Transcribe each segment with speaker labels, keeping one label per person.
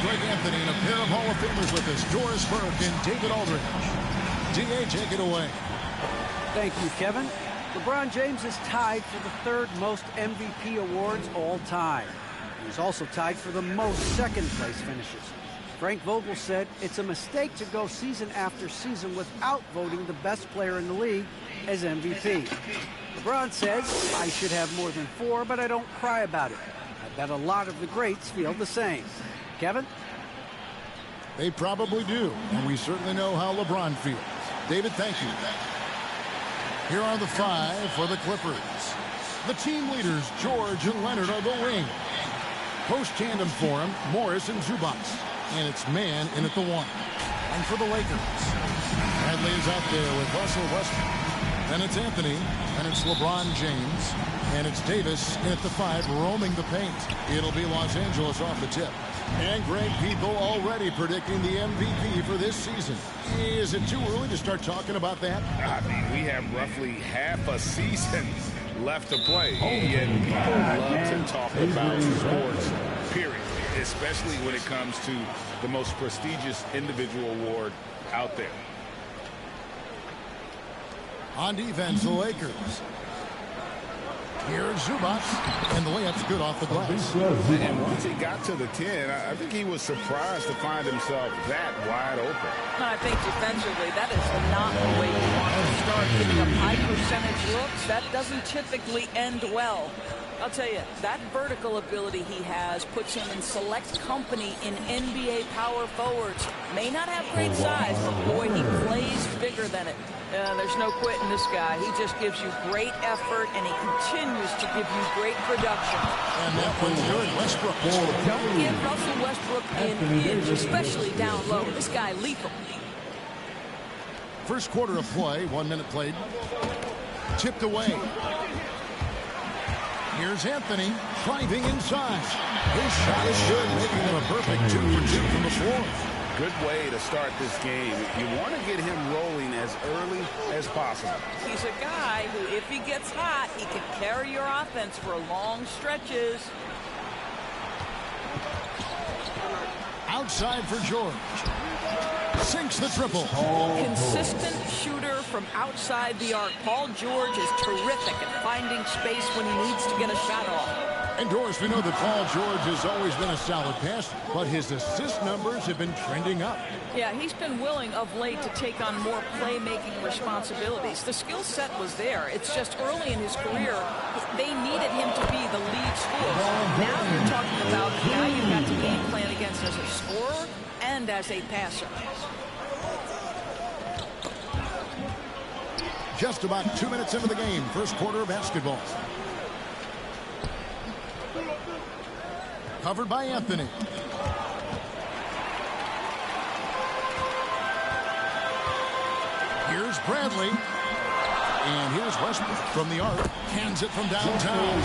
Speaker 1: Greg Anthony and a pair of Hall of Famers with us, Doris Burke and David Aldridge. D.A., take it away.
Speaker 2: Thank you, Kevin. LeBron James is tied for the third most MVP awards all time. He's also tied for the most second-place finishes. Frank Vogel said it's a mistake to go season after season without voting the best player in the league as MVP. LeBron says, I should have more than 4, but I don't cry about it. I bet a lot of the greats feel the same. Kevin?
Speaker 1: They probably do, and we certainly know how LeBron feels. David, thank you. Here are the 5 for the Clippers. The team leaders, George and Leonard, are the wing. Post tandem for him, Morris and Zubac. And it's man in at the 1. And for the Lakers, Bradley is out there with Russell Westbrook. Then it's Anthony, and it's LeBron James, and it's Davis in at the 5, roaming the paint. It'll be Los Angeles off the tip. And Greg, people already predicting the MVP for this season. Is it too early to start talking about that?
Speaker 3: I mean, we have roughly half a season left to play, and people love to talk about sports, period, especially when it comes to the most prestigious individual award out there.
Speaker 1: On defense, the Lakers. Here's Zubac, and the layup's good off the glass.
Speaker 3: And once he got to the 10, I think he was surprised to find himself that wide open.
Speaker 4: I think defensively, that is not the way you want to start giving up high percentage looks. That doesn't typically end well. I'll tell you, that vertical ability he has puts him in select company in NBA power forwards. May not have great size, but boy, he plays bigger than it. There's no quitting this guy. He just gives you great effort, and he continues to give you great production.
Speaker 1: And that one's good. Westbrook.
Speaker 4: Don't give Russell Westbrook an inch, especially down low. This guy lethal.
Speaker 1: First quarter of play, 1 minute played. Tipped away. Here's Anthony driving inside. His shot is good, making him a perfect 2 for 2 from the floor.
Speaker 3: Good way to start this game. You want to get him rolling as early as possible.
Speaker 4: He's a guy who, if he gets hot, he can carry your offense for long stretches.
Speaker 1: Outside for George. Sinks the triple.
Speaker 4: Consistent shooter from outside the arc. Paul George is terrific at finding space when he needs to get a shot off.
Speaker 1: And Doris, we know that Paul George has always been a solid passer, but his assist numbers have been trending up.
Speaker 4: Yeah, he's been willing of late to take on more playmaking responsibilities. The skill set was there. It's just early in his career, they needed him to be the lead scorer. Now you're talking about now you've got to game plan against as a scorer and as a passer.
Speaker 1: Just about 2 minutes into the game, first quarter of basketball. Covered by Anthony. Here's Bradley. And here's Westbrook from the arc. Hands it from downtown.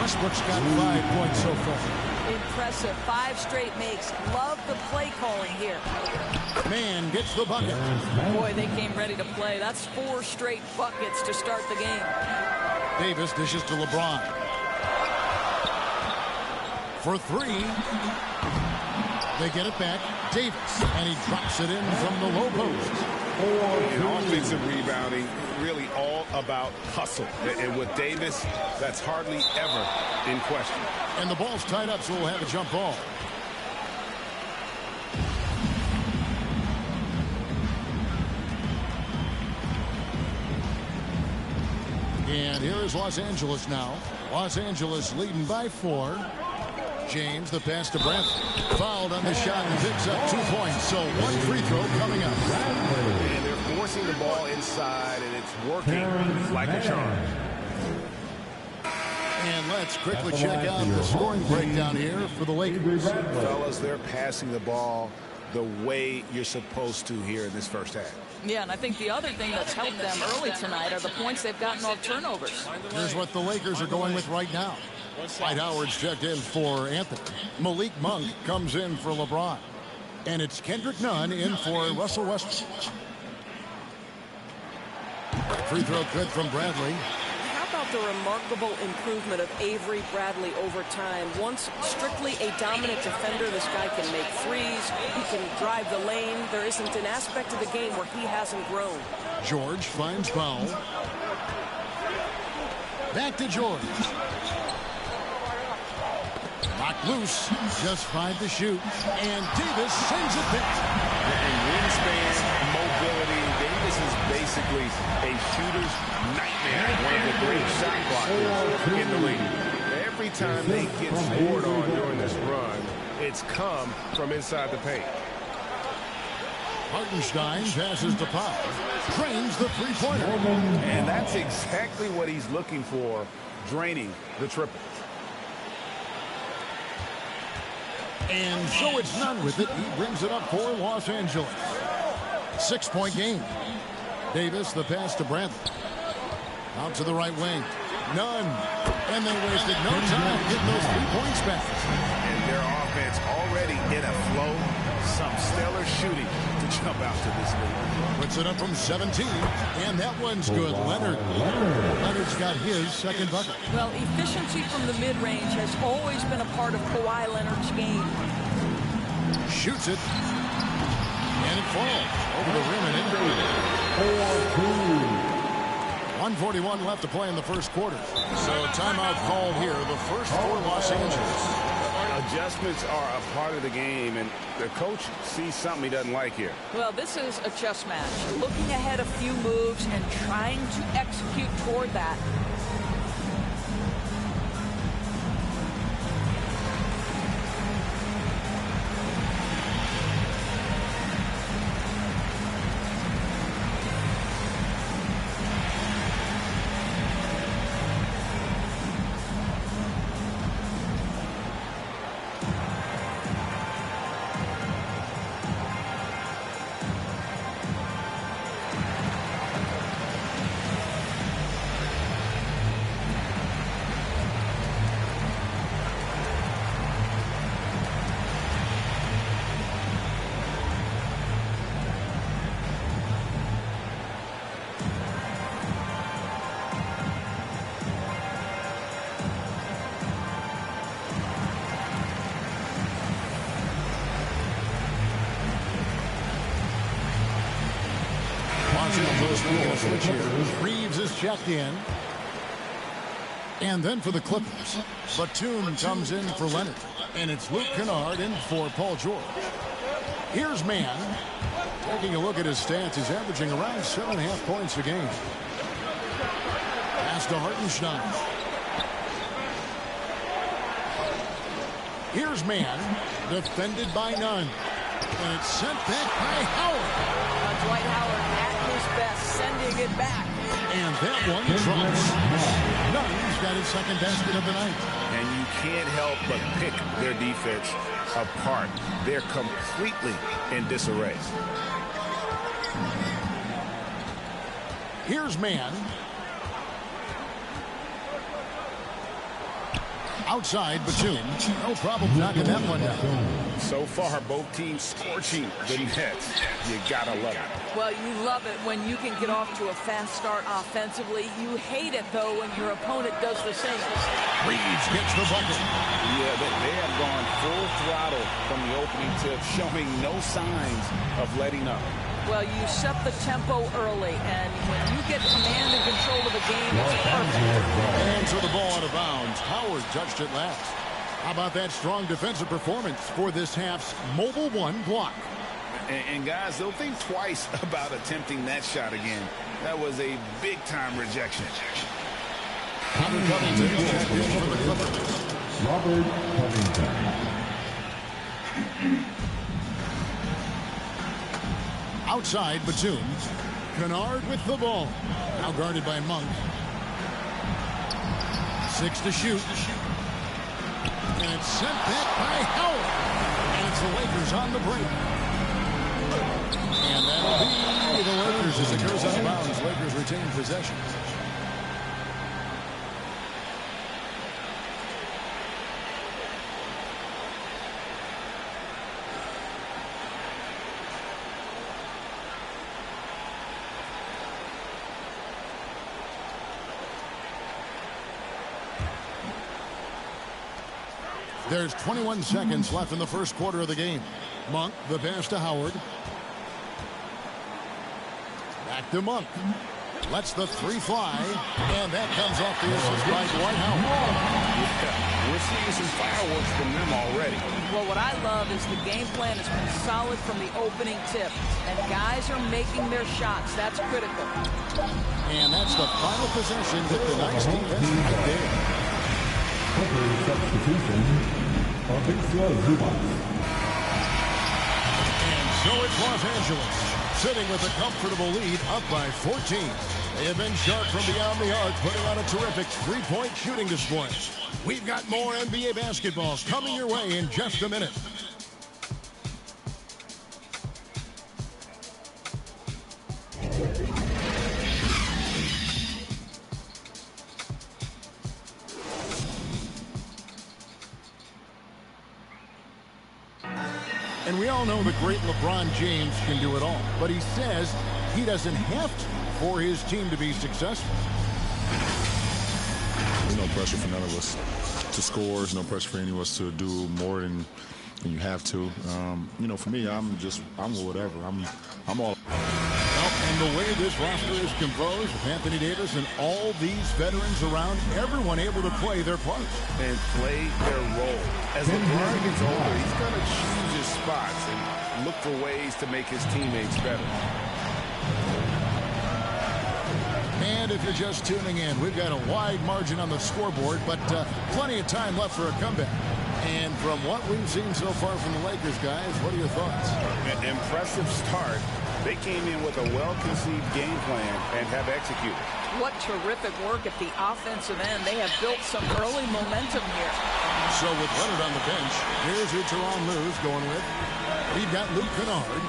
Speaker 1: Westbrook's got 5 points so far.
Speaker 4: Impressive. 5 straight makes. Love the play calling here.
Speaker 1: Man gets the bucket.
Speaker 4: Boy, they came ready to play. That's 4 straight buckets to start the game.
Speaker 1: Davis dishes to LeBron. For 3. They get it back. Davis. And he drops it in from the low post.
Speaker 3: And offensive rebounding, really all about hustle. And with Davis, that's hardly ever in question.
Speaker 1: And the ball's tied up, so we'll have a jump ball. And here is Los Angeles now. Los Angeles leading by 4. James, the pass to Bradley. Fouled on the shot and picks up 2 points. So 1 free throw coming up.
Speaker 3: And they're forcing the ball inside, and it's working like a charm.
Speaker 1: And let's quickly check out the scoring breakdown here for the Lakers.
Speaker 3: Fellas, they're passing the ball the way you're supposed to here in this first half.
Speaker 4: Yeah, and I think the other thing that's helped them early tonight are the points they've gotten off turnovers.
Speaker 1: Here's what the Lakers are going with right now. Dwight Howard's checked in for Anthony. Malik Monk comes in for LeBron. And it's Kendrick Nunn in for Russell Westbrook. Free throw good from Bradley.
Speaker 4: How about the remarkable improvement of Avery Bradley over time. Once strictly a dominant defender, this guy can make threes. He can drive the lane. There isn't an aspect of the game where he hasn't grown.
Speaker 1: George finds Powell. Back to George. Knocked loose. Just 5 to shoot. And Davis sends it back.
Speaker 3: And wingspan, mobility. Davis is basically a shooter's nightmare. One of the great shot blockers in the league. Every time they get scored on during this run, it's come from inside the paint.
Speaker 1: Hartenstein passes to Powell. Drains the three-pointer.
Speaker 3: And that's exactly what he's looking for, draining the triple.
Speaker 1: And so it's none with it. He brings it up for Los Angeles. 6-point game. Davis, the pass to Bradley. Out to the right wing. None. And they wasted no time getting those 3 points back.
Speaker 3: And their offense already in a flow. Some stellar shooting to jump out to this lead.
Speaker 1: Puts it up from 17. And that one's good. Leonard's got his second bucket.
Speaker 4: Well, efficiency from the mid-range has always been a part of Kawhi Leonard's game.
Speaker 1: Shoots it. And it falls over the rim and in. 1:41 left to play in the first quarter. So timeout called here. The first for Los Angeles.
Speaker 3: Adjustments are a part of the game, and the coach sees something he doesn't like here.
Speaker 4: Well, this is a chess match. Looking ahead a few moves and trying to execute toward that.
Speaker 1: Reeves is checked in. And then for the Clippers, Batum comes in for Leonard. And it's Luke Kennard in for Paul George. Here's Mann. Taking a look at his stats, he's averaging around 7.5 points a game. Pass to Hartenstein. Here's Mann, defended by Nunn. And it's sent back by Howard.
Speaker 4: Dwight Howard at his best, sending it back.
Speaker 1: And that one drops. Nunn's got his second basket of the night.
Speaker 3: And you can't help but pick their defense apart. They're completely in disarray.
Speaker 1: Here's Mann. Outside, Batum. No problem knocking that one down.
Speaker 3: So far, both teams scorching the nets. You gotta love it.
Speaker 4: Well, you love it when you can get off to a fast start offensively. You hate it, though, when your opponent does the same.
Speaker 1: Reeves gets the bucket.
Speaker 3: Yeah, they have gone full throttle from the opening tip, showing no signs of letting up.
Speaker 4: Well, you set the tempo early, and when you get command and control of the game, it's perfect.
Speaker 1: And so the ball out of bounds. Howard touched it last. How about that strong defensive performance for this half's Mobile One block?
Speaker 3: And guys, they'll think twice about attempting that shot again. That was a big-time rejection.
Speaker 1: Robert Covington checked in for the Clippers.
Speaker 5: Robert Covington.
Speaker 1: Outside, Batum. Kennard with the ball. Now guarded by Monk. 6 to shoot. And it's sent back by Howard. And it's the Lakers on the break. And that'll be the Lakers as it goes out of bounds. Lakers retain possession. There's 21 seconds left in the first quarter of the game. Monk, the pass to Howard. Back to Monk. Lets the three fly, and that comes off the assist by Dwight Howard.
Speaker 3: Yeah, we're seeing some fireworks from them already.
Speaker 4: Well, what I love is the game plan has been solid from the opening tip, and guys are making their shots. That's critical.
Speaker 1: And that's the final possession with the nice defense right there.
Speaker 5: Substitution.
Speaker 1: And so it's Los Angeles, sitting with a comfortable lead, up by 14. They have been sharp from beyond the arc, putting on a terrific three-point shooting display. We've got more NBA basketball coming your way in just a minute. And we all know the great LeBron James can do it all, but he says he doesn't have to for his team to be successful.
Speaker 6: There's no pressure for none of us to score. There's no pressure for any of us to do more than you have to. You know, for me, I'm whatever. I'm all.
Speaker 1: Well, and the way this roster is composed, with Anthony Davis and all these veterans around, everyone able to play their part.
Speaker 3: And play their role. As LeBron gets older, he's going to choose his spots and look for ways to make his teammates better.
Speaker 1: And if you're just tuning in, we've got a wide margin on the scoreboard, but plenty of time left for a comeback. And from what we've seen so far from the Lakers, guys, what are your thoughts?
Speaker 3: An impressive start. They came in with a well-conceived game plan and have executed.
Speaker 4: What terrific work at the offensive end. They have built some early momentum here.
Speaker 1: So with Leonard on the bench, here's who Tyronn Lue's going with. We've got Luke Kennard.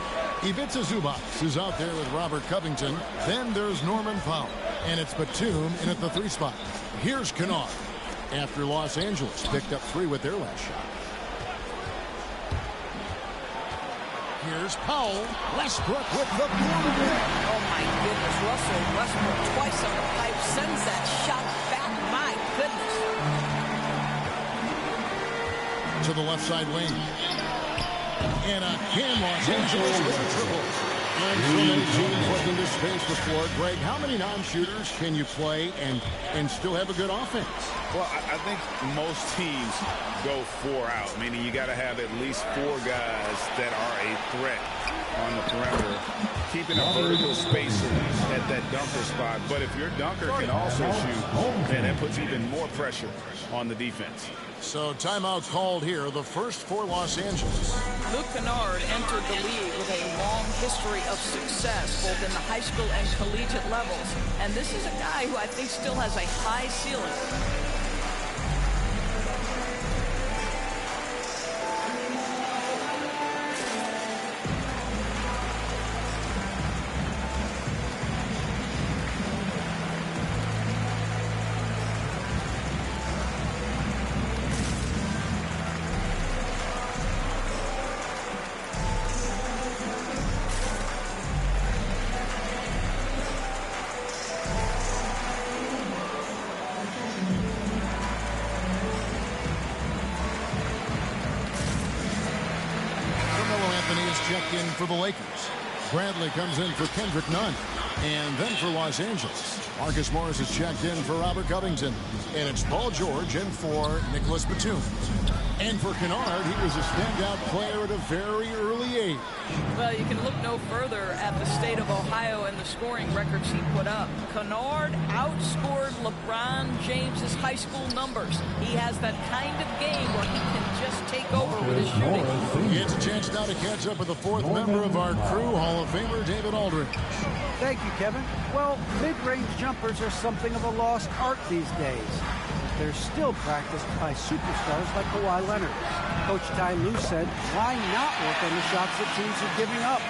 Speaker 1: Ivica Zubac is out there with Robert Covington. Then there's Norman Powell. And it's Batum in at the 3 spot. Here's Kennard after Los Angeles picked up 3 with their last shot. Here's Powell. Westbrook with the quarterback.
Speaker 4: Oh, my goodness. Russell Westbrook twice on the pipe sends that shot back. My goodness.
Speaker 1: To the left side lane. And again, Los Angeles with a triple. And so many teams looked into space before. Greg, how many non-shooters can you play and still have a good offense?
Speaker 3: Well, I think most teams go 4 out, meaning you got to have at least 4 guys that are a threat on the perimeter, keeping a vertical spacer at that dunker spot. But if your dunker can also shoot, then that puts even more pressure on the defense.
Speaker 1: So timeout called here, the first for Los Angeles.
Speaker 4: Luke Kennard entered the league with a long history of success, both in the high school and collegiate levels. And this is a guy who I think still has a high ceiling.
Speaker 1: Checked in for the Lakers. Bradley comes in for Kendrick Nunn. And then for Los Angeles, Marcus Morris is checked in for Robert Covington. And it's Paul George in for Nicholas Batum. And for Kennard, he was a standout player at a very early age.
Speaker 4: Well, you can look no further at the state of Ohio and the scoring records he put up. Kennard outscored LeBron James's high school numbers. He has that kind of game where he can just take over with his shooting.
Speaker 1: It's a chance now to catch up with the 4th member of our crew, Hall of Famer David Aldridge.
Speaker 2: Thank you, Kevin. Well, mid-range jumpers are something of a lost art these days. They're still practiced by superstars like Kawhi Leonard. Coach Ty Lue said, why not work on the shots that teams are giving up?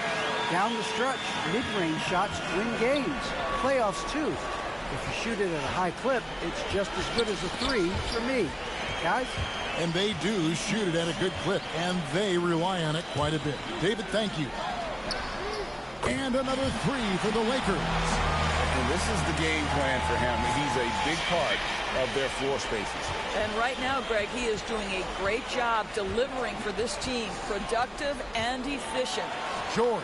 Speaker 2: Down the stretch, mid-range shots win games. Playoffs, too. If you shoot it at a high clip, it's just as good as a 3 for me. Guys?
Speaker 1: And they do shoot it at a good clip, and they rely on it quite a bit. David, thank you. And another 3 for the Lakers.
Speaker 3: And this is the game plan for him. He's a big part of their floor spaces.
Speaker 4: And right now, Greg, he is doing a great job delivering for this team. Productive and efficient.
Speaker 1: George.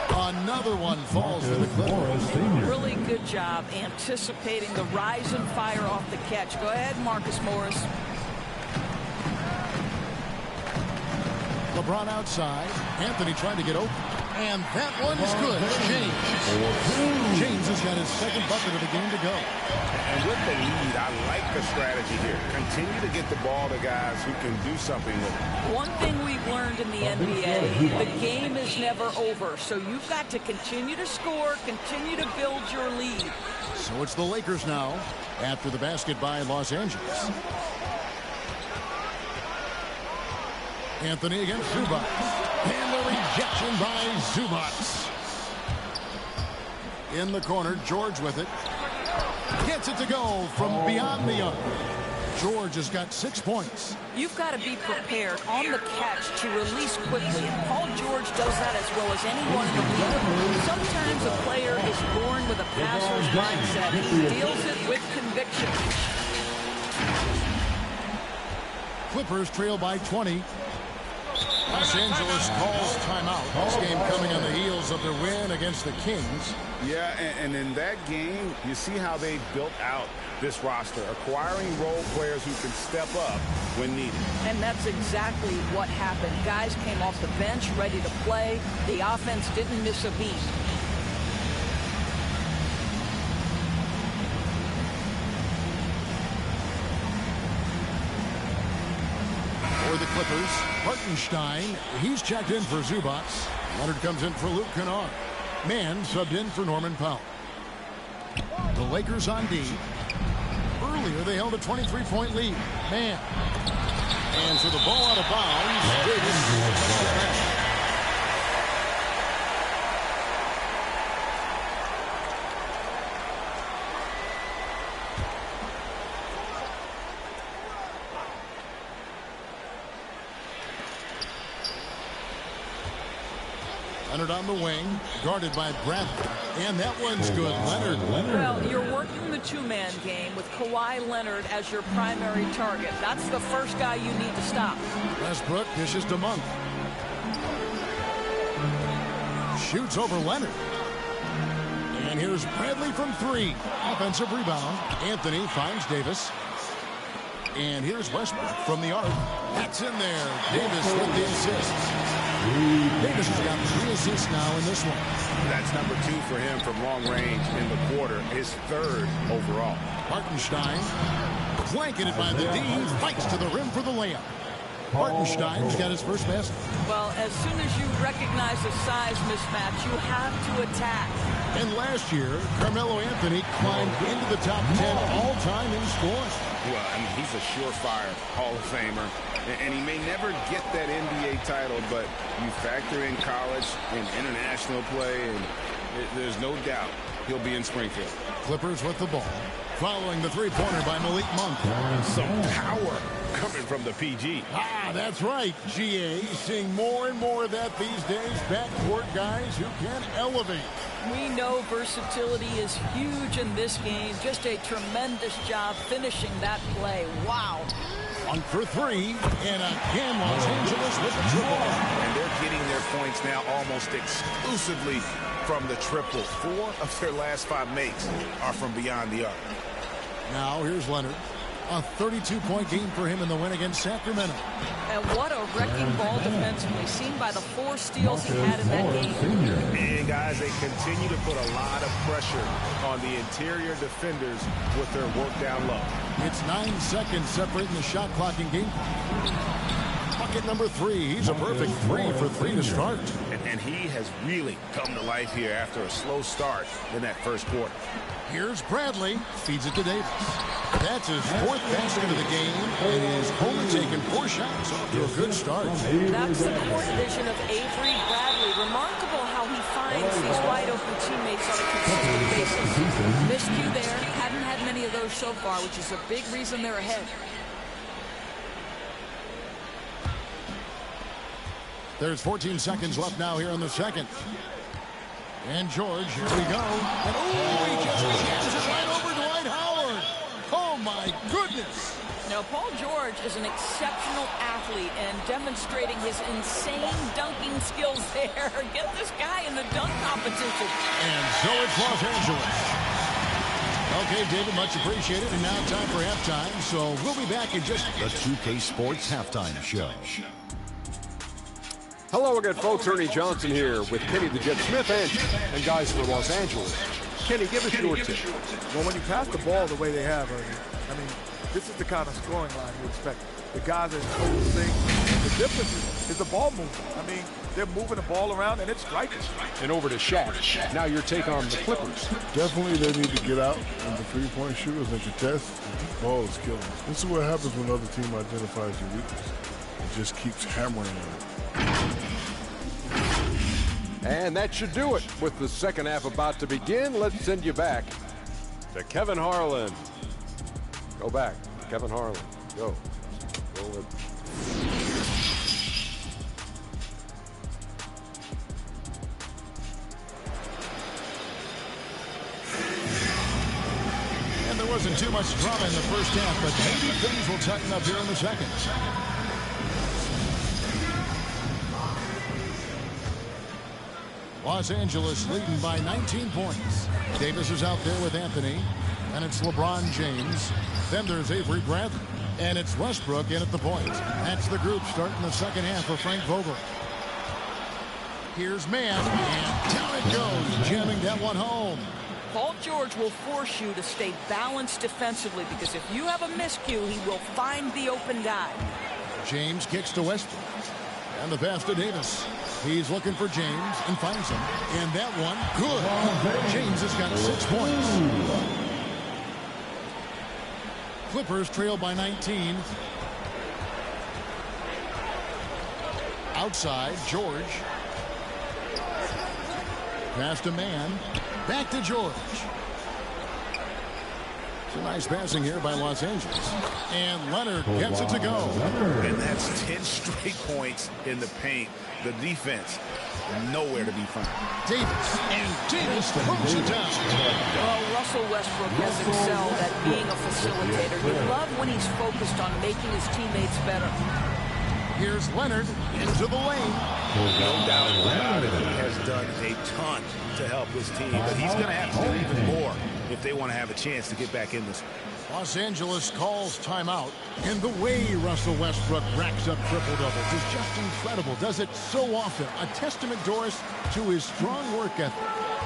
Speaker 1: Another one falls to the Clippers.
Speaker 4: Really good job anticipating the rise and fire off the catch. Go ahead, Marcus Morris.
Speaker 1: LeBron outside. Anthony trying to get open. And that one's good. James has got his second bucket of the game to go.
Speaker 3: And with the lead, I like the strategy here. Continue to get the ball to guys who can do something with it.
Speaker 4: One thing we've learned in the NBA, the game is never over. So you've got to continue to score, continue to build your lead.
Speaker 1: So it's the Lakers now after the basket by Los Angeles. Anthony against Zubac. And the rejection by Zubac. In the corner, George with it. Gets it to go from beyond the arc. George has got 6 points.
Speaker 4: You've got to be prepared on the catch to release quickly. And Paul George does that as well as anyone in the league. Sometimes a player is born with a passer's mindset. He deals it with conviction.
Speaker 1: Clippers trail by 20. Los Angeles calls timeout. This game coming on the heels of their win against the Kings.
Speaker 3: Yeah, and in that game, you see how they built out this roster, acquiring role players who can step up when needed.
Speaker 4: And that's exactly what happened. Guys came off the bench ready to play. The offense didn't miss a beat.
Speaker 1: For the Clippers, Hartenstein, he's checked in for Zubac. Leonard comes in for Luke Kennard. Mann subbed in for Norman Powell. The Lakers on D. Earlier, they held a 23-point lead. Mann. And so the ball out of bounds. Davis. Leonard on the wing, guarded by Bradley. And that one's good. Leonard.
Speaker 4: Well, you're working the two-man game with Kawhi Leonard as your primary target. That's the first guy you need to stop.
Speaker 1: Westbrook dishes to Monk. Shoots over Leonard. And here's Bradley from 3. Offensive rebound. Anthony finds Davis. And here's Westbrook from the arc. That's in there. Davis with the assists. Davis has got 3 assists now in this one.
Speaker 3: That's number 2 for him from long range in the quarter. His 3rd overall.
Speaker 1: Hartenstein blanketed by the D. Fights to the rim for the layup. Hartenstein's got his first basket.
Speaker 4: Well, as soon as you recognize a size mismatch, you have to attack.
Speaker 1: And last year, Carmelo Anthony climbed into the top 10 all-time in scoring.
Speaker 3: Well, I mean, he's a surefire Hall of Famer. And he may never get that NBA title, but you factor in college and international play, and there's no doubt he'll be in Springfield.
Speaker 1: Clippers with the ball. Following the three-pointer by Malik Monk.
Speaker 3: Some power coming from the PG.
Speaker 1: Ah, that's right, GA. Seeing more and more of that these days. Backcourt guys who can elevate.
Speaker 4: We know versatility is huge in this game. Just a tremendous job finishing that play. Wow.
Speaker 1: Monk for 3, and again Los Angeles with the triple.
Speaker 3: And they're getting their points now almost exclusively from the triple. 4 of their last 5 makes are from beyond the arc.
Speaker 1: Now here's Leonard. A 32-point game for him in the win against Sacramento.
Speaker 4: And what a wrecking ball defensively, seen by the 4 steals he had in that game.
Speaker 3: And guys, they continue to put a lot of pressure on the interior defenders with their work down low.
Speaker 1: It's 9 seconds separating the shot clock in game. Bucket number 3. He's a perfect 3 for 3 to start.
Speaker 3: And he has really come to life here after a slow start in that first quarter.
Speaker 1: Here's Bradley. Feeds it to Davis. That's his 4th basket of the game, and he's only taken 4 shots. Off to a good start.
Speaker 4: That's the court vision of Avery Bradley. Remarkable how he finds these wide-open teammates on a consistent basis. Miscue there. Hadn't had many of those so far, which is a big reason they're ahead.
Speaker 1: There's 14 seconds left now here in the second. And George, here we go. And he just jams it right over Dwight Howard. Oh, my goodness.
Speaker 4: Now, Paul George is an exceptional athlete and demonstrating his insane dunking skills there. Get this guy in the dunk competition.
Speaker 1: And so it's Los Angeles. Okay, David, much appreciated. And now time for halftime. So we'll be back in just
Speaker 7: the 2K Sports Halftime Show.
Speaker 8: Hello again, folks. Ernie Johnson here with Kenny the Jet Smith and guys for Los Angeles. Kenny, give us your tip.
Speaker 9: Well, when you pass the ball the way they have, Ernie, I mean, this is the kind of scoring line you expect. The guys are focusing. The difference is the ball movement. I mean, they're moving the ball around and it's striking.
Speaker 8: And over to Shaq. Now your take on the Clippers.
Speaker 5: Definitely they need to get out and the three-point shooters and contest. The ball is killing. This is what happens when the other team identifies your weakness. It just keeps hammering on it.
Speaker 8: And that should do it. With the second half about to begin, let's send you back to Kevin Harlan. Go back. Kevin Harlan. Go. Roll it.
Speaker 1: And there wasn't too much drama in the first half, but maybe things will tighten up here in the second. Los Angeles leading by 19 points. Davis is out there with Anthony. And it's LeBron James. Then there's Avery Bradley. And it's Westbrook in at the point. That's the group starting the second half for Frank Vogel. Here's Mann. And down it goes. Jamming that one home.
Speaker 4: Paul George will force you to stay balanced defensively because if you have a miscue, he will find the open guy.
Speaker 1: James kicks to Westbrook. And the pass to Davis. He's looking for James and finds him. And that one, good. James has got 6 points. Clippers trail by 19. Outside, George. Pass to Mann. Back to George. It's a nice passing here by Los Angeles. And Leonard gets it to go.
Speaker 3: And that's 10 straight points in the paint. The defense, nowhere to be found.
Speaker 1: Davis. And Davis throws it down.
Speaker 4: Well, Russell Westbrook has excelled at being a facilitator. You love when he's focused on making his teammates better.
Speaker 1: Here's Leonard into the lane.
Speaker 3: No doubt about it. He has done a ton to help his team, but he's going to have to do even more if they want to have a chance to get back in this one.
Speaker 1: Los Angeles calls timeout, and the way Russell Westbrook racks up triple-doubles is just incredible. Does it so often. A testament, Doris, to his strong work ethic.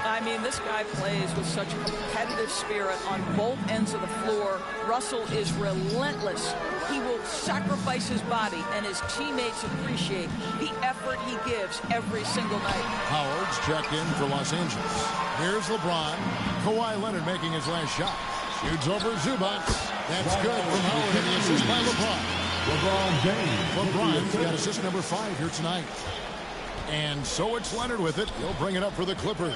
Speaker 4: I mean, this guy plays with such competitive spirit on both ends of the floor. Russell is relentless. He will sacrifice his body, and his teammates appreciate the effort he gives every single night.
Speaker 1: Howard's checked in for Los Angeles. Here's LeBron. Kawhi Leonard making his last shot. Shoots over Zubac. That's good from Howard, and the assist by LeBron.
Speaker 5: LeBron James.
Speaker 1: LeBron's got assist number 5 here tonight. And so it's Leonard with it. He'll bring it up for the Clippers.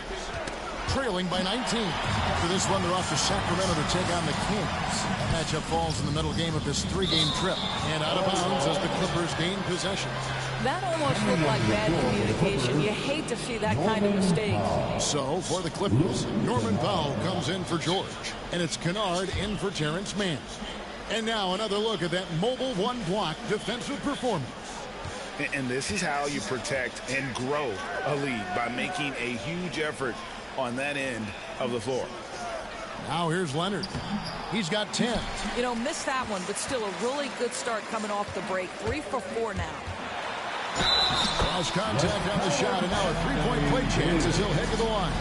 Speaker 1: Trailing by 19. After this one, they're off to Sacramento to take on the Kings. That matchup falls in the middle game of this 3-game trip. And out of bounds as the Clippers gain possession.
Speaker 4: That almost looked like bad communication. You hate to see that kind of mistake.
Speaker 1: So, for the Clippers, Norman Powell comes in for George. And it's Kennard in for Terrence Mann. And now another look at that mobile one-block defensive performance.
Speaker 3: And this is how you protect and grow a lead, by making a huge effort on that end of the floor.
Speaker 1: Now here's Leonard. He's got 10.
Speaker 4: You know, missed that one, but still a really good start coming off the break. 3 for 4 now.
Speaker 1: Cross contact on the shot, and now a three-point play chance as he'll head to the line.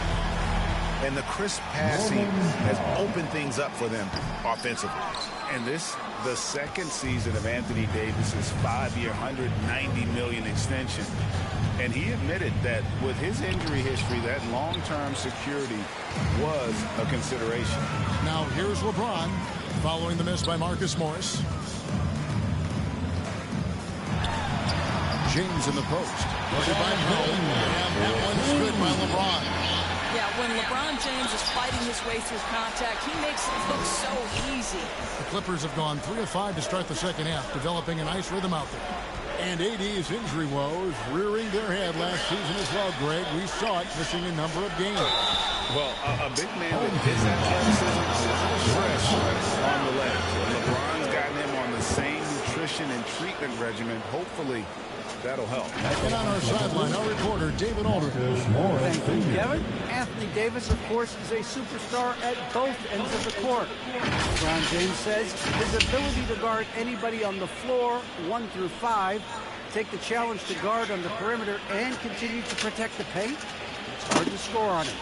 Speaker 3: And the crisp passing has opened things up for them offensively. And this, the second season of Anthony Davis's 5-year, $190 million extension. And he admitted that with his injury history, that long-term security was a consideration.
Speaker 1: Now here's LeBron following the miss by Marcus Morris. James in the post. Guarded by Powell. And that one's good by LeBron.
Speaker 4: Yeah, when LeBron James is fighting his way through contact, he makes it look so easy.
Speaker 1: The Clippers have gone 3 of 5 to start the second half, developing a nice rhythm out there. And AD's injury woes rearing their head last season as well, Greg. We saw it missing a number of games.
Speaker 3: Well, a big man with his athleticism, a lot of stress on the legs. LeBron's gotten him on the same nutrition and treatment regimen. Hopefully, that'll help.
Speaker 1: And on our sideline, our reporter, David Aldridge.
Speaker 2: Thank you, Kevin. Anthony Davis, of course, is a superstar at both ends of the court. LeBron James says his ability to guard anybody on the floor, 1 through 5, take the challenge to guard on the perimeter, and continue to protect the paint, it's hard to score on him.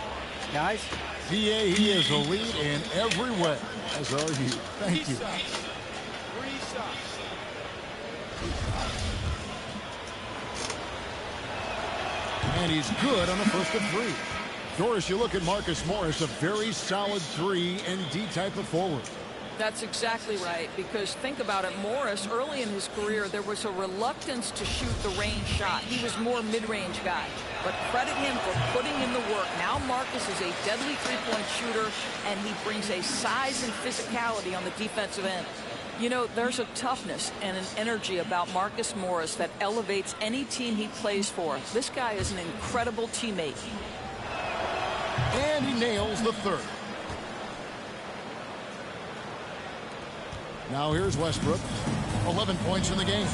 Speaker 2: Guys?
Speaker 1: PA, he is elite in every way, as are you. Thank you. And he's good on the first of 3. Doris, you look at Marcus Morris, a very solid 3 and D type of forward.
Speaker 4: That's exactly right, because think about it, Morris, early in his career, there was a reluctance to shoot the range shot. He was more mid-range guy, but credit him for putting in the work. Now Marcus is a deadly three-point shooter, and he brings a size and physicality on the defensive end. You know, there's a toughness and an energy about Marcus Morris that elevates any team he plays for. This guy is an incredible teammate.
Speaker 1: And he nails the 3rd. Now here's Westbrook. 11 points in the game.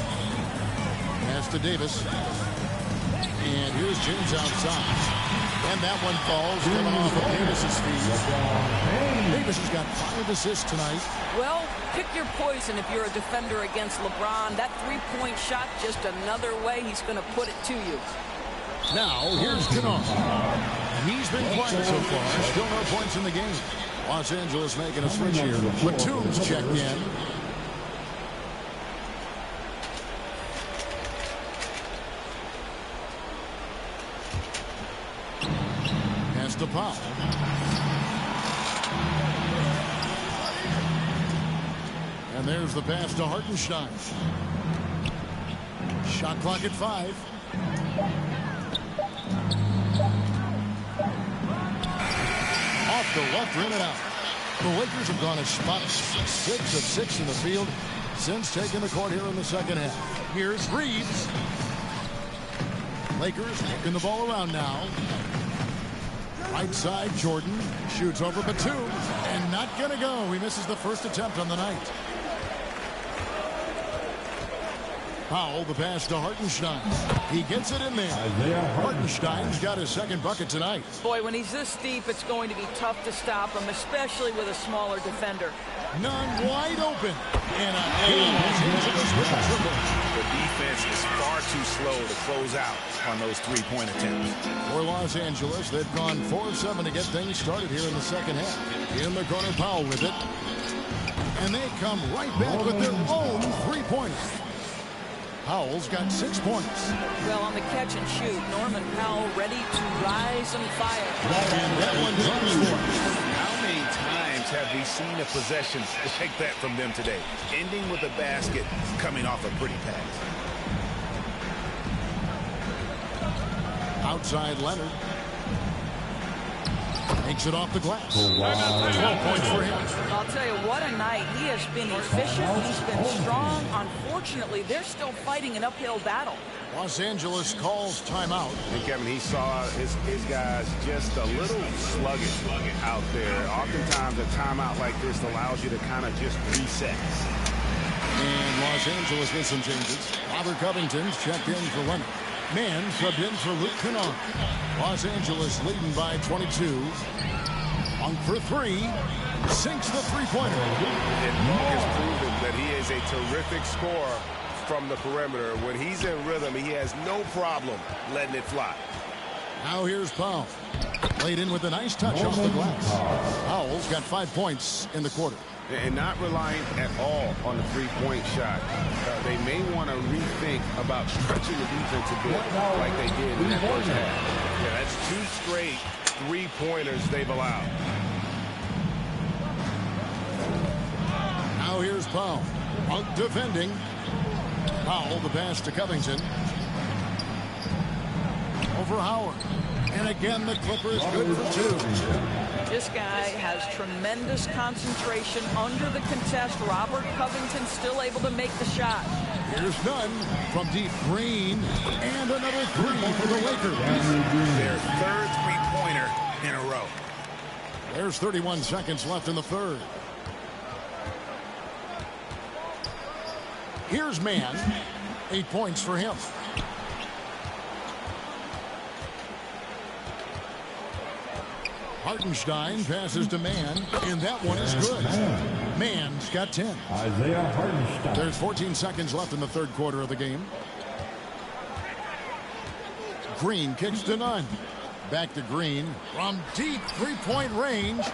Speaker 1: Pass to Davis. And here's James outside. And that one falls, coming off of Davis's feet. Davis has got 5 assists tonight.
Speaker 4: Well, pick your poison if you're a defender against LeBron. That three-point shot, just another way he's going to put it to you.
Speaker 1: Now, here's Kennard. He's been quiet so far. Still no points in the game. Los Angeles making a switch here. Batum's checked in. Pass to Powell. And there's the pass to Hartenstein. Shot clock at 5. Off the left rim and out. The Lakers have gone a spot 6 of 6 in the field since taking the court here in the second half. Here's Reeves. Lakers working the ball around now. Right side, Jordan shoots over Batum and not going to go. He misses the first attempt on the night. Powell, the pass to Hartenstein. He gets it in there. Hartenstein's got his second bucket tonight.
Speaker 4: Boy, when he's this deep, it's going to be tough to stop him, especially with a smaller defender.
Speaker 1: None wide open. And Los Angeles with a triple.
Speaker 3: The defense is far too slow to close out on those three-point attempts.
Speaker 1: For Los Angeles, they've gone 4 of 7 to get things started here in the second half. In the corner, Powell with it. And they come right back with their own three-pointer. Powell's got 6 points.
Speaker 4: Well, on the catch and shoot, Norman Powell ready to rise and fire.
Speaker 1: And that one drops for him.
Speaker 3: How many times have we seen a possession like that from them today? Ending with a basket, coming off a pretty pass.
Speaker 1: Outside Leonard. Makes it off the glass. 12 points for him.
Speaker 4: I'll tell you, what a night. He has been efficient. He's been strong. Unfortunately, they're still fighting an uphill battle.
Speaker 1: Los Angeles calls timeout.
Speaker 3: And Kevin, he saw his guys just a little sluggish out there. Oftentimes, a timeout like this allows you to kind of just reset.
Speaker 1: And Los Angeles with some changes. Robert Covington's checked in for Leonard. Man subbed in for Luke Kennard. Los Angeles leading by 22. On for 3. Sinks the three-pointer.
Speaker 3: And Mark has proven that he is a terrific scorer from the perimeter. When he's in rhythm, he has no problem letting it fly.
Speaker 1: Now here's Powell. Laid in with a nice touch off the glass. Powell's got 5 points in the quarter.
Speaker 3: And not relying at all on the three-point shot. They may want to rethink about stretching the defense a bit like they did in that first half. Yeah, that's 2 straight three-pointers they've allowed.
Speaker 1: Now here's Powell. Out defending. Powell, the pass to Covington. Over Howard. And again, the Clippers good for 2.
Speaker 4: This guy has tremendous concentration under the contest. Robert Covington still able to make the shot.
Speaker 1: Here's none from deep. Green, and another three for the Lakers.
Speaker 3: Their third three-pointer in a row.
Speaker 1: There's 31 seconds left in the third. Here's Mann. 8 points for him. Hartenstein passes to Mann, and that one is good. Mann's got 10.
Speaker 10: Isaiah Hartenstein.
Speaker 1: There's 14 seconds left in the third quarter of the game. Green kicks to none. Back to Green from deep three-point range.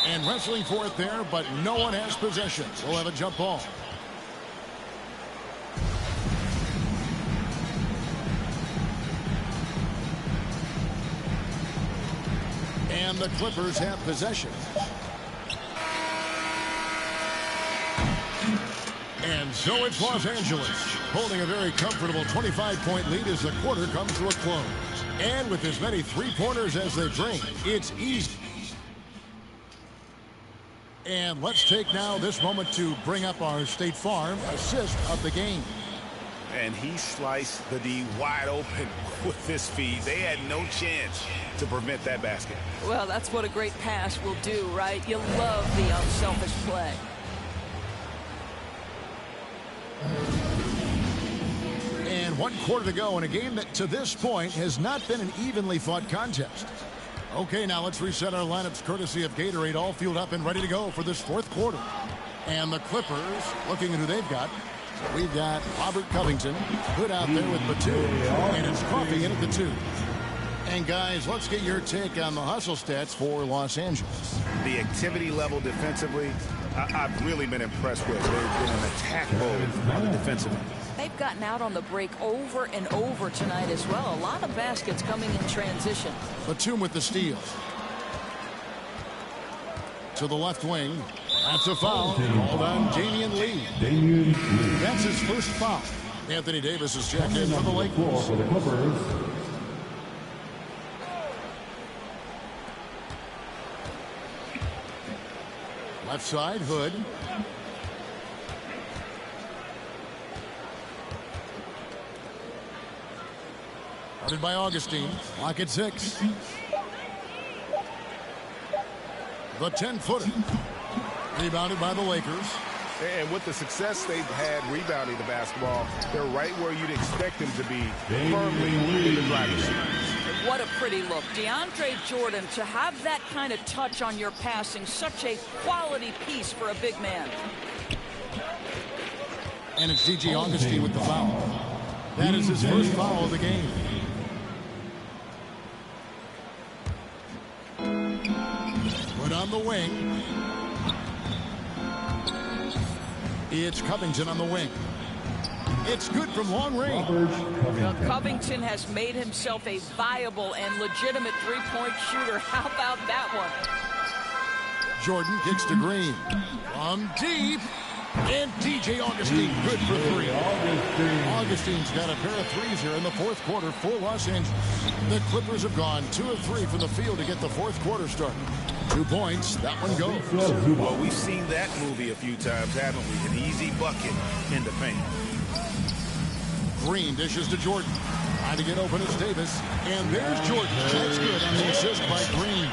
Speaker 1: And wrestling for it there, but no one has possession. We'll have a jump ball. And the Clippers have possession. And so it's Los Angeles holding a very comfortable 25-point lead as the quarter comes to a close. And with as many three-pointers as they bring, it's easy. And let's take now this moment to bring up our State Farm assist of the game.
Speaker 3: And he sliced the D wide open with this feed. They had no chance to prevent that basket.
Speaker 4: Well, that's what a great pass will do, right? You love the unselfish play.
Speaker 1: And 1 quarter to go in a game that to this point has not been an evenly fought contest. Okay, now let's reset our lineups courtesy of Gatorade, all fueled up and ready to go for this fourth quarter. And the Clippers looking at who they've got. We've got Robert Covington, Hood out there with Batum, and it's Coffee in at the 2. And guys, let's get your take on the hustle stats for Los Angeles.
Speaker 3: The activity level defensively, I've really been impressed with. They've been an attack mode on the defensive end.
Speaker 4: They've gotten out on the break over and over tonight as well. A lot of baskets coming in transition.
Speaker 1: Batum with the steal. To the left wing. That's a foul. Called on Damian Lee. That's his first foul. Anthony Davis is checked in for the Lakers. Left side, Hood. Guarded by Augustine. Clock at 6. The 10-footer. Rebounded by the Lakers.
Speaker 3: And with the success they've had rebounding the basketball, they're right where you'd expect them to be, firmly in the driver's seat.
Speaker 4: What a pretty look. DeAndre Jordan, to have that kind of touch on your passing, such a quality piece for a big man.
Speaker 1: And it's DJ Augustine with the foul. That is his first foul of the game. Put on the wing. It's Covington on the wing. It's good from long range.
Speaker 4: Well, Covington has made himself a viable and legitimate three-point shooter. How about that one?
Speaker 1: Jordan kicks to Green. From deep. And DJ Augustine good for 3. Augustine's got a pair of threes here in the fourth quarter for Los Angeles. The Clippers have gone 2 of 3 from the field to get the fourth quarter started. 2 points, that one goes.
Speaker 3: Well, we've seen that movie a few times, haven't we? An easy bucket in the paint.
Speaker 1: Green dishes to Jordan. Trying to get open is Davis. And there's Jordan. That's good on the assist by Green.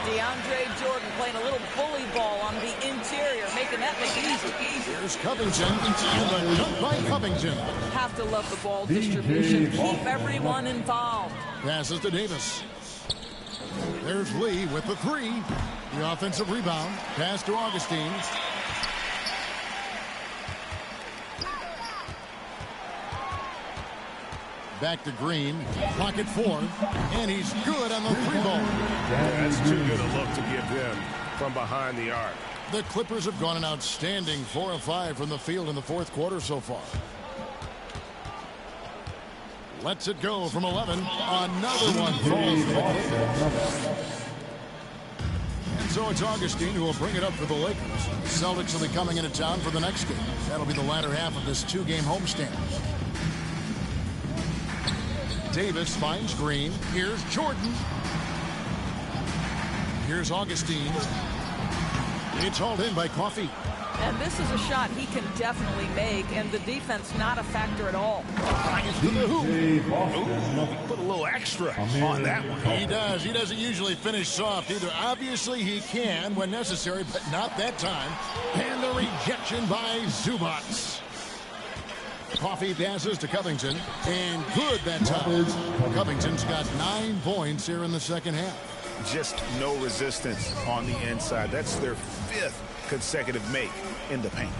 Speaker 4: DeAndre Jordan playing a little bully ball on the interior, making that look easy.
Speaker 1: Here's Covington. And the dunk by Covington.
Speaker 4: Have to love the ball distribution. Keep everyone involved.
Speaker 1: Passes to Davis. There's Lee with the 3. The offensive rebound. Pass to Augustine. Back to Green. Clock at 4. And he's good on the 3-ball.
Speaker 3: That's too good a look to give them from behind the arc.
Speaker 1: The Clippers have gone an outstanding 4 of 5 from the field in the fourth quarter so far. Lets it go from 11. Another one falls for the Clippers. And so it's Augustine who will bring it up for the Lakers. Celtics will be coming into town for the next game. That'll be the latter half of this 2-game homestand. Davis finds Green. Here's Jordan. Here's Augustine. It's hauled in by Coffey.
Speaker 4: And this is a shot he can definitely make, and the defense not a factor at all.
Speaker 1: To the hoop.
Speaker 3: Ooh, put a little extra on that one.
Speaker 1: He does. He doesn't usually finish soft either. Obviously, he can when necessary, but not that time. And the rejection by Zubac. Coffey passes to Covington, and good that time. Covington's got 9 points here in the second half.
Speaker 3: Just no resistance on the inside. That's their 5th consecutive make in the paint.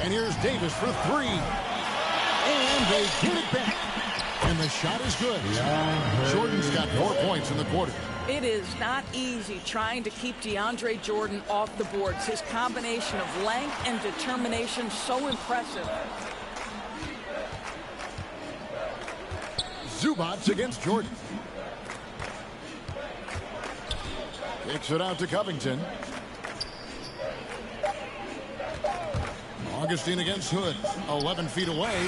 Speaker 1: And here's Davis for 3. And they get it back. And the shot is good. Jordan's got 4 points in the quarter.
Speaker 4: It is not easy trying to keep DeAndre Jordan off the boards. His combination of length and determination so impressive.
Speaker 1: Zubac against Jordan. Kicks it out to Covington. Augustine against Hood. 11 feet away.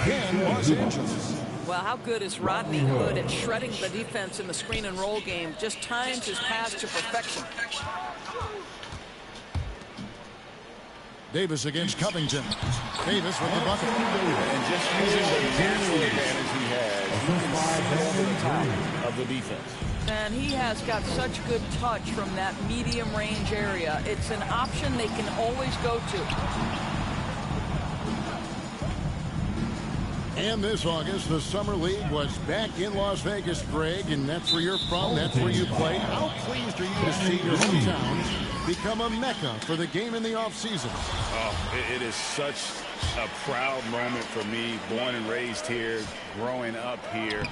Speaker 1: Again, Los Angeles.
Speaker 4: Well, how good is Rodney Hood at shredding the defense in the screen and roll game? Just times his pass to perfection.
Speaker 1: Davis against Covington. Davis with the bucket.
Speaker 3: And just using the natural advantage he has, he can see over the top of the defense.
Speaker 4: And he has got such good touch from that medium range area. It's an option they can always go to.
Speaker 1: And this August, the Summer League was back in Las Vegas, Greg, and that's where you're from, that's where you play. How pleased are you to see your hometown become a mecca for the game in the offseason?
Speaker 3: Oh, it is such a proud moment for me, born and raised here, growing up here.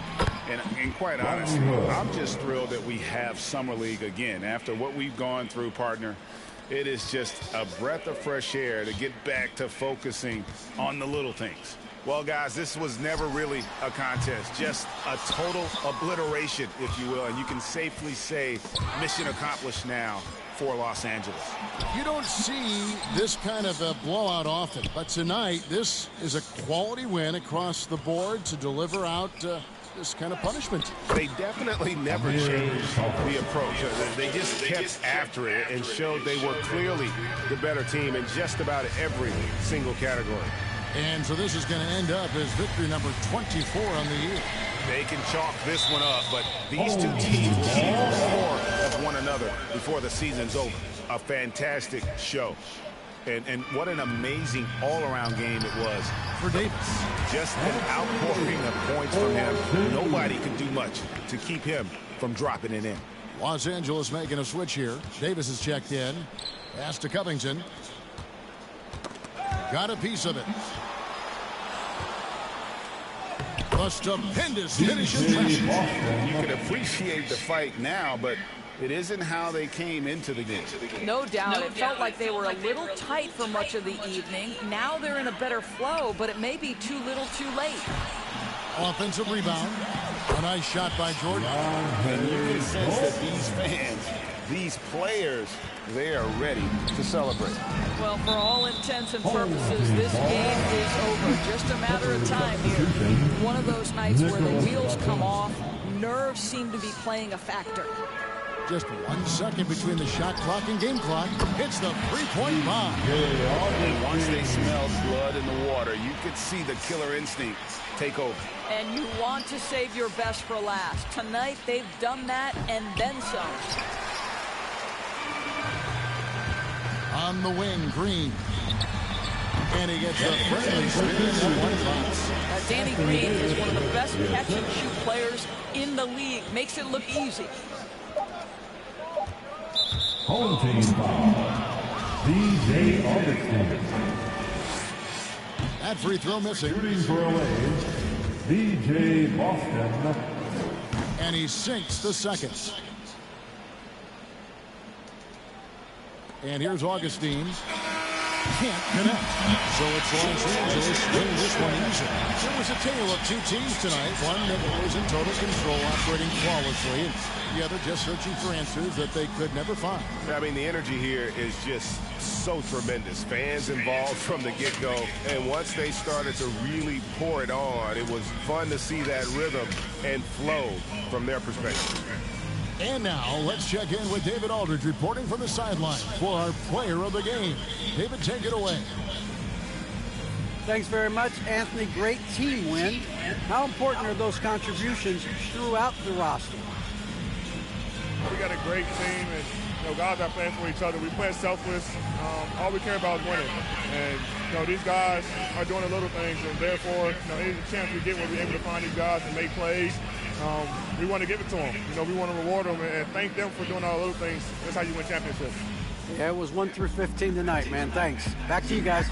Speaker 3: And quite honestly, I'm just thrilled that we have Summer League again. After what we've gone through, partner, it is just a breath of fresh air to get back to focusing on the little things. Well, guys, this was never really a contest, just a total obliteration, if you will. And you can safely say mission accomplished now for Los Angeles.
Speaker 1: You don't see this kind of a blowout often, but tonight this is a quality win across the board to deliver out this kind of punishment.
Speaker 3: They definitely never changed the approach. They just kept after it and showed they were clearly the better team in just about every single category.
Speaker 1: And so this is going to end up as victory number 24 on the year.
Speaker 3: They can chalk this one up, but these two teams will see more of one another before the season's over. A fantastic show. And what an amazing all-around game it was
Speaker 1: for Davis.
Speaker 3: Just an outpouring of points from him. Nobody can do much to keep him from dropping it in.
Speaker 1: Los Angeles making a switch here. Davis is checked in. Pass to Covington. Got a piece of it. A stupendous finish in transition.
Speaker 3: You can appreciate the fight now, but it isn't how they came into the game.
Speaker 4: No doubt. It felt like they were a little tight for much of the evening. Now they're in a better flow, but it may be too little too late.
Speaker 1: Offensive rebound. A nice shot by Jordan.
Speaker 3: And you can sense that these fans, these players, they are ready to celebrate.
Speaker 4: Well, for all intents and purposes, this game is over. Just a matter of time here. One of those nights where the wheels come off, nerves seem to be playing a factor.
Speaker 1: Just 1 second between the shot clock and game clock. It's the three-point bomb.
Speaker 3: And once they smelled blood in the water, you could see the killer instinct take over.
Speaker 4: And you want to save your best for last. Tonight, they've done that and then some.
Speaker 1: On the wing, Green. And he gets a friendly spin and one bounce.
Speaker 4: Danny Green is one of the best catch-and-shoot players in the league. Makes it look easy.
Speaker 10: Home team foul. DJ Augustine.
Speaker 1: That free throw missing.
Speaker 10: Shooting for away. DJ Boston.
Speaker 1: And he sinks the second. And here's Augustine. Can't connect. So it's Los Angeles winning this one easy. It was a tale of two teams tonight. One that was in total control, operating flawlessly, and the other just searching for answers that they could never find.
Speaker 3: I mean, the energy here is just so tremendous. Fans involved from the get-go. And once they started to really pour it on, it was fun to see that rhythm and flow from their perspective.
Speaker 1: And now let's check in with David Aldridge reporting from the sideline for our player of the game. David, take it away.
Speaker 2: Thanks very much, Anthony. Great team win. How important are those contributions throughout the roster?
Speaker 11: We got a great team, and guys are playing for each other. We play selfless. All we care about is winning. And these guys are doing the little things, and therefore, any chance we get where we're able to find these guys and make plays, we want to give it to them. We want to reward them and thank them for doing all the little things. That's how you win championships.
Speaker 2: Yeah, it was 1 through 15 tonight, man. Thanks. Back to you guys.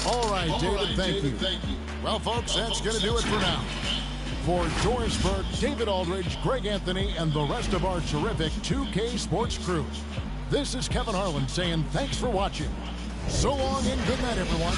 Speaker 1: All right, David, thank you. Well, folks, that's going to do it for now. For Doris Burke, David Aldridge, Greg Anthony, and the rest of our terrific 2K Sports crew, this is Kevin Harlan saying thanks for watching. So long and good night, everyone.